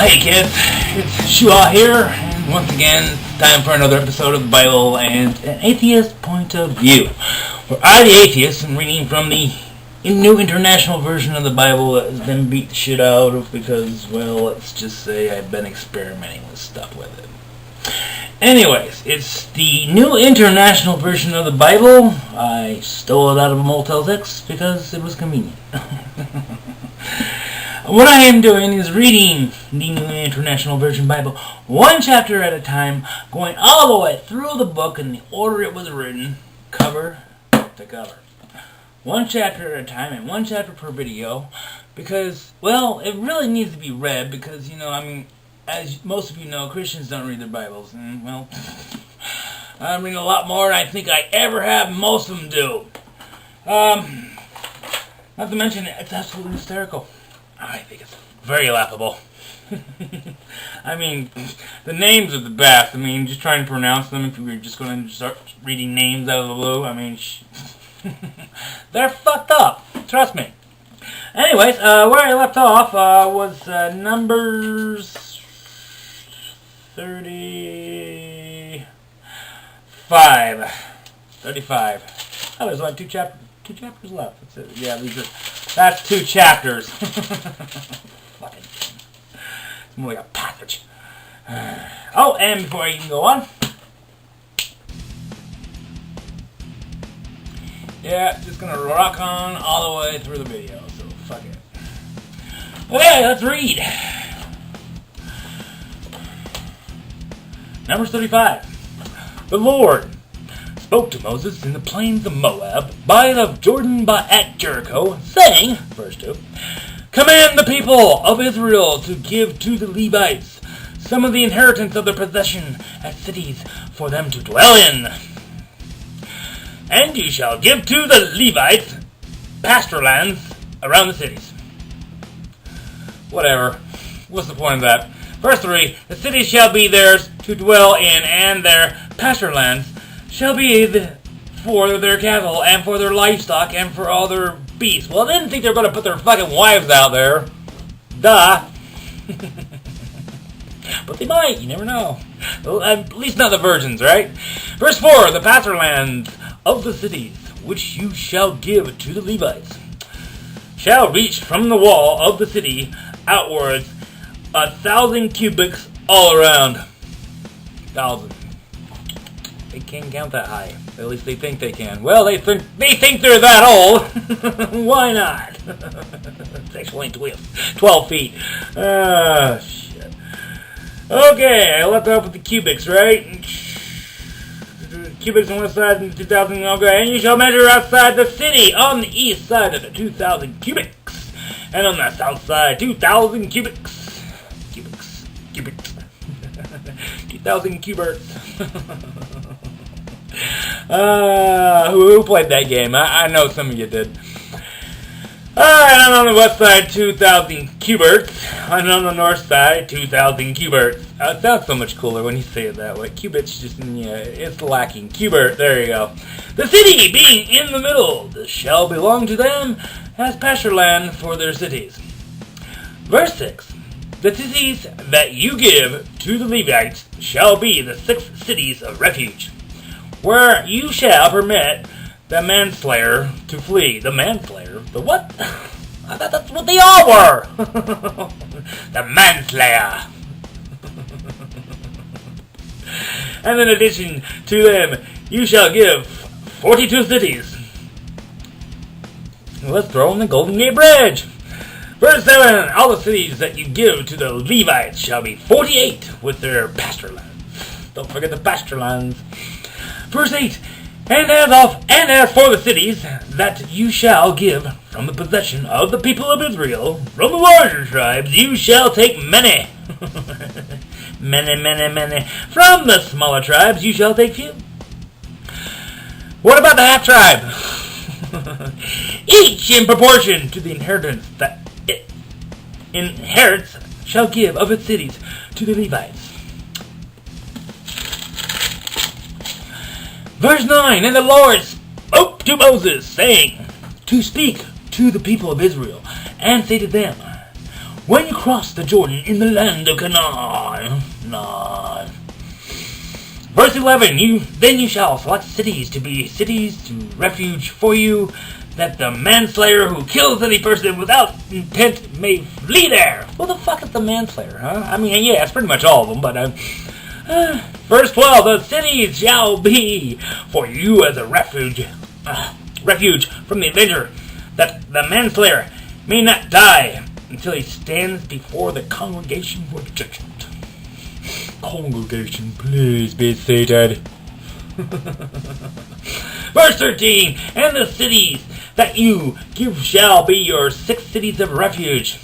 Hey kids, it's Shua here, and once again, time for another episode of the Bible and an atheist point of view. Where I, the atheist, am reading from the New International Version of the Bible that has been beat the shit out of because, well, let's just say I've been experimenting with stuff with it. Anyways, it's the New International Version of the Bible. I stole it out of a Motel 6 because it was convenient. What I am doing is reading the New International Version Bible one chapter at a time, going all the way through the book in the order it was written, cover to cover. One chapter at a time and one chapter per video, because, well, it really needs to be read because, as most of you know, Christians don't read their Bibles, and, well, I'm reading a lot more than I think I ever have. Most of them do. Not to mention, it's absolutely hysterical. I think it's very laughable. The names are the best. Just trying to pronounce them, if you were just going to start reading names out of the blue, they're fucked up. Trust me. Anyways, where I left off was Numbers 35. Oh, there's only two chapters left. That's it. Yeah, that's 2 chapters. Fucking thing. It's more like a passage. Oh, and before I even go on, yeah, just gonna rock on all the way through the video, so fuck it. Okay, let's read. Numbers 35. The Lord spoke to Moses in the plains of Moab, by the Jordan at Jericho, saying, verse 2, Command the people of Israel to give to the Levites some of the inheritance of their possession as cities for them to dwell in. And you shall give to the Levites pasture lands around the cities. Whatever. What's the point of that? Verse 3, the cities shall be theirs to dwell in, and their pasture lands shall be for their cattle, and for their livestock, and for all their beasts. Well, I didn't think they were going to put their fucking wives out there. Duh. But they might, you never know. Well, at least not the virgins, right? Verse 4, the pasture lands of the cities, which you shall give to the Levites, shall reach from the wall of the city outwards 1,000 cubits all around. 1,000. They can't count that high. At least they think they can. Well, they think they're that old. Why not? It's actually 12 feet. Ah, shit. Okay, I left off with the cubics, right? Cubics on one side and 2,000. Okay, and you shall measure outside the city on the east side of the 2,000 cubics, and on the south side 2,000 cubics. 2,000 cubits. Who played that game? I know some of you did. Alright, and on the west side, 2,000 cubits. And on the north side, 2,000 cubits. It sounds so much cooler when you say it that way. Cubits just, it's lacking. Cubert, there you go. The city being in the middle, shall belong to them as pasture land for their cities. Verse 6. The cities that you give to the Levites shall be the 6 cities of refuge, where you shall permit the manslayer to flee. The manslayer? The what? I thought that's what they all were. The manslayer. And in addition to them, you shall give 42 cities. Let's throw in the Golden Gate Bridge. Verse 7, all the cities that you give to the Levites shall be 48 with their pasture lands. Don't forget the pasture lands. Verse 8, and as for the cities that you shall give from the possession of the people of Israel, from the larger tribes you shall take many. many. From the smaller tribes you shall take few. What about the half tribe? Each in proportion to the inheritance that it inherits shall give of its cities to the Levites. Verse 9, and the Lord spoke to Moses, saying, to speak to the people of Israel, and say to them, when you cross the Jordan in the land of Canaan. Verse 11, then you shall select cities to be cities to refuge for you, that the manslayer who kills any person without intent may flee there. What the fuck is the manslayer, huh? I mean, yeah, it's pretty much all of them, but... Verse 12, the cities shall be for you as a refuge from the avenger, that the manslayer may not die until he stands before the congregation for judgment. Congregation, please be seated. Verse 13, and the cities that you give shall be your 6 cities of refuge.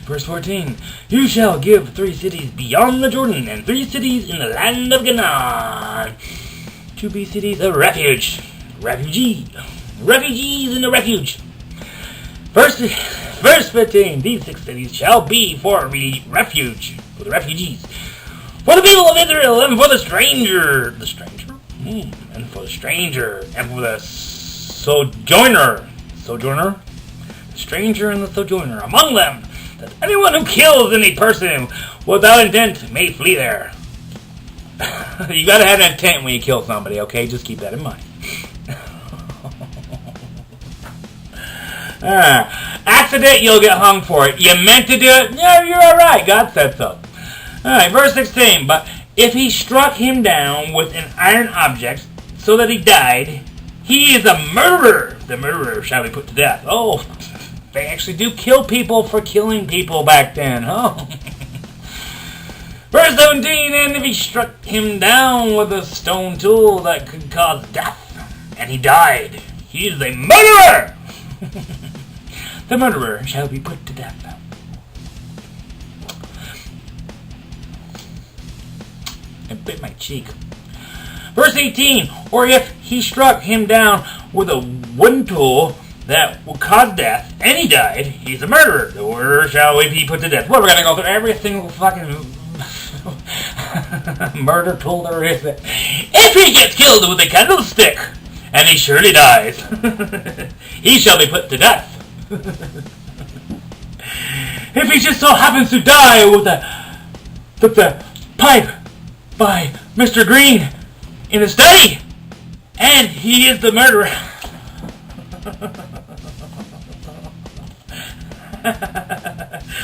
Verse 14, you shall give 3 cities beyond the Jordan, and 3 cities in the land of Canaan, to be cities of refuge. Refugees in the refuge. Verse 15, these 6 cities shall be for refuge, for the refugees, for the people of Israel, and for the stranger, and for the stranger, and for the sojourner, stranger and the sojourner among them, that anyone who kills any person without intent may flee there. You gotta have an intent when you kill somebody, okay? Just keep that in mind. Accident, you'll get hung for it. You meant to do it? Yeah, you're alright. God said so. Alright, verse 16. But if he struck him down with an iron object so that he died, he is a murderer. The murderer shall be put to death. Oh, they actually do kill people for killing people back then. Oh. Verse 17. And if he struck him down with a stone tool that could cause death, and he died, he is a murderer. The murderer shall be put to death. And bit my cheek. Verse 18. Or if he struck him down with a wooden tool that will cause death, and he died, he's a murderer. The murderer shall be put to death. Well, we're going to go through every single fucking murder tool there is. If he gets killed with a candlestick, and he surely dies, he shall be put to death. If he just so happens to die with the pipe by Mr. Green in the study, and he is the murderer.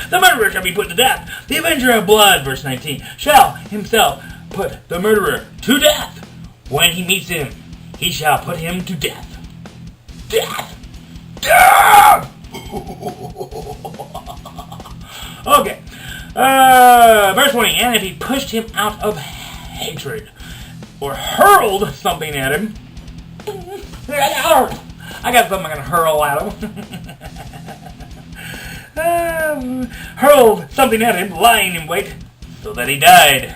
The murderer shall be put to death. The avenger of blood, verse 19, shall himself put the murderer to death. When he meets him, he shall put him to death. Death! Death! Okay. Verse 20. And if he pushed him out of hatred, or hurled something at him, I got something I'm going to hurl at him. Hurled something at him, lying in wait, so that he died.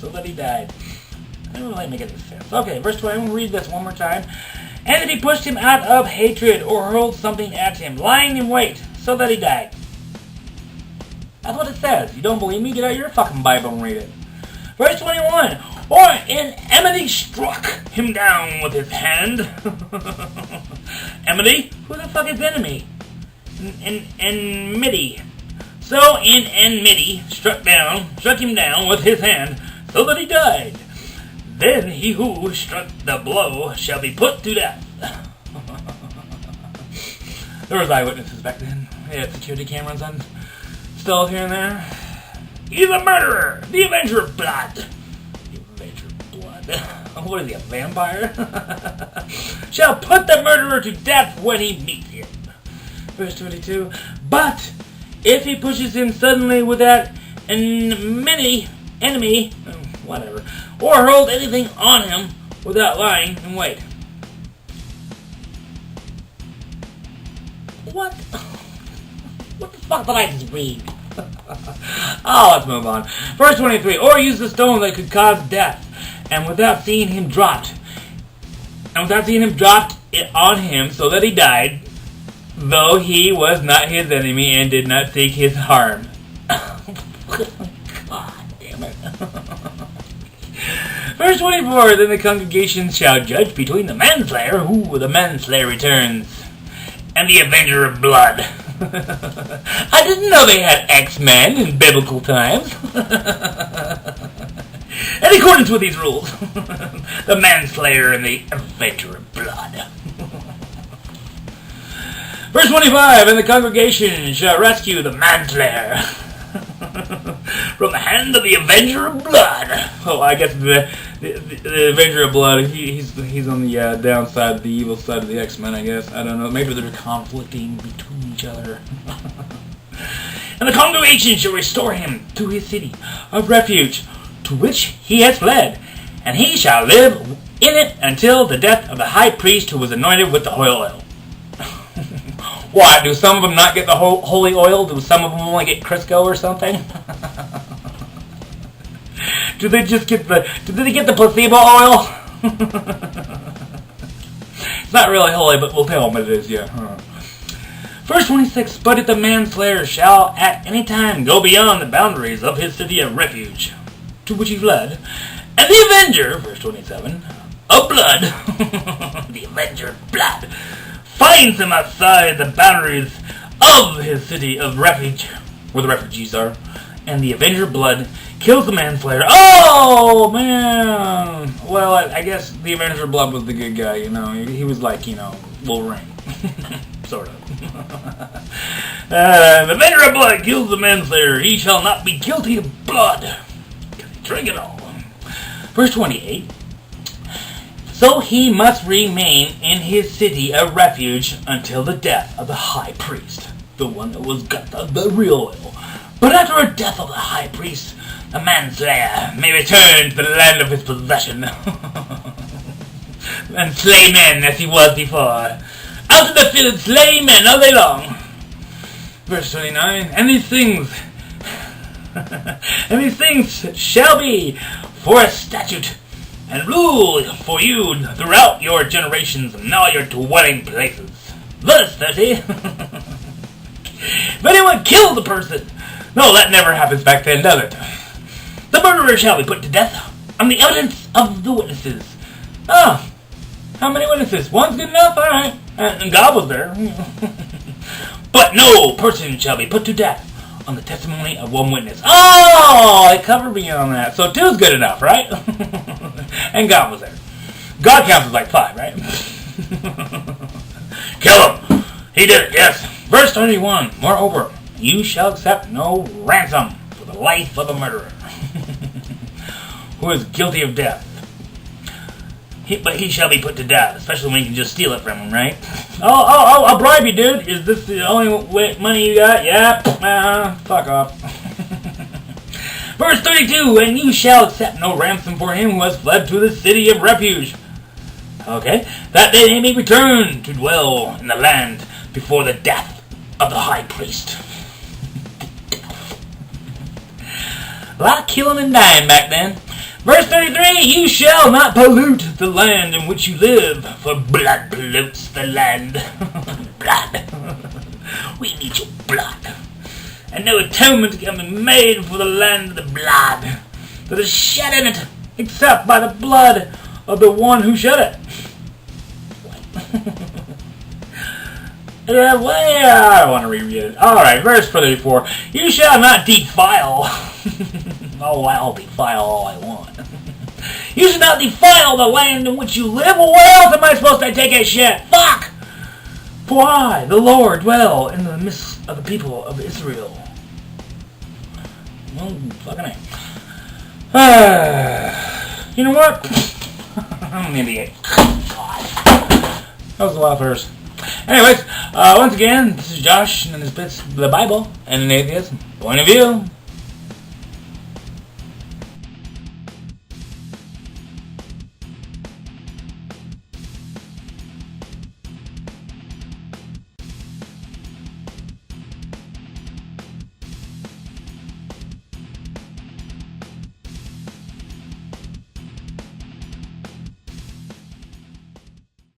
I don't really make any sense. Okay, verse 20, I'm going to read this one more time. And if he pushed him out of hatred, or hurled something at him, lying in wait, so that he died. That's what it says. You don't believe me? Get out your fucking Bible and read it. Verse 21, or in enmity struck him down with his hand. Enmity? Who the fuck is enemy? Enmity. So in enmity struck him down with his hand, so that he died. Then he who struck the blow shall be put to death. There was eyewitnesses back then. They had security cameras installed here and there. He's a murderer! The avenger of blood! The avenger of blood. What is he, a vampire? Shall put the murderer to death when he meets him. Verse 22. But if he pushes him suddenly with that enemy, whatever, or hurled anything on him without lying in wait. What? What the fuck did I just read? Oh, let's move on. Verse 23. Or use the stone that could cause death, and without seeing him dropped it on him, so that he died, though he was not his enemy and did not seek his harm. God damn it. Verse 24. Then the congregation shall judge between the manslayer, who the manslayer returns, and the avenger of blood. I didn't know they had X-Men in biblical times. In accordance with these rules, the manslayer and the avenger of blood. Verse 25, and the congregation shall rescue the manslayer from the hand of the avenger of blood. Oh, I guess the avenger of blood, he's on the downside, the evil side of the X-Men, I guess. I don't know. Maybe they're conflicting between each other. And the congregation shall restore him to his city of refuge, to which he has fled, and he shall live in it until the death of the high priest who was anointed with the holy oil. Why, do some of them not get the holy oil? Do some of them only get Crisco or something? Do they get the placebo oil? It's not really holy, but we'll tell them it is, yeah. Verse 26, but if the manslayer shall at any time go beyond the boundaries of his city of refuge, to which he fled, and the avenger, verse 27, of blood, the avenger of blood, finds him outside the boundaries of his city of refuge, where the refugees are, and the avenger of blood kills the manslayer. Oh, man! Well, I guess the avenger of blood was the good guy, you know. He was like, you know, Wolverine. Sort of. The avenger of blood kills the manslayer. He shall not be guilty of blood. Drink it all. Verse 28. So he must remain in his city of refuge until the death of the high priest, the one that was got the real oil. But after the death of the high priest, the manslayer may return to the land of his possession and slay men as he was before. Out of the field slay men all day long. Verse 29. And these things shall be for a statute and rule for you throughout your generations and all your dwelling places. Verse 30. If anyone kills a person, no, that never happens back then, does it? The murderer shall be put to death on the evidence of the witnesses. Oh, how many witnesses? One's good enough? All right. And God was there. But no person shall be put to death on the testimony of one witness. Oh, it covered me on that. So two's good enough, right? And God was there. God counts as like 5, right? Kill him. He did it, yes. Verse 31. Moreover, you shall accept no ransom for the life of a murderer who is guilty of death. But he shall be put to death, especially when you can just steal it from him, right? Oh, I'll bribe you, dude. Is this the only money you got? Yeah. Fuck off. Verse 32, and you shall accept no ransom for him who has fled to the city of refuge. Okay? That they may return to dwell in the land before the death of the high priest. A lot of killing and dying back then. Verse 33, you shall not pollute the land in which you live, for blood pollutes the land. Blood. We need your blood. And no atonement can be made for the land of the blood that is shed in it, except by the blood of the one who shed it. I don't want to reread it. Alright, verse 34. You shall not defile. Oh, I'll defile all I want. You shall not defile the land in which you live. Well, where else am I supposed to take a shit? Fuck! For I, the Lord, dwell in the midst of the people of Israel. Well, fucking A. You know what? I'm an idiot. God. That was a lot first. Anyways, once again, this is Josh, and this bit's the Bible and an atheist point of view.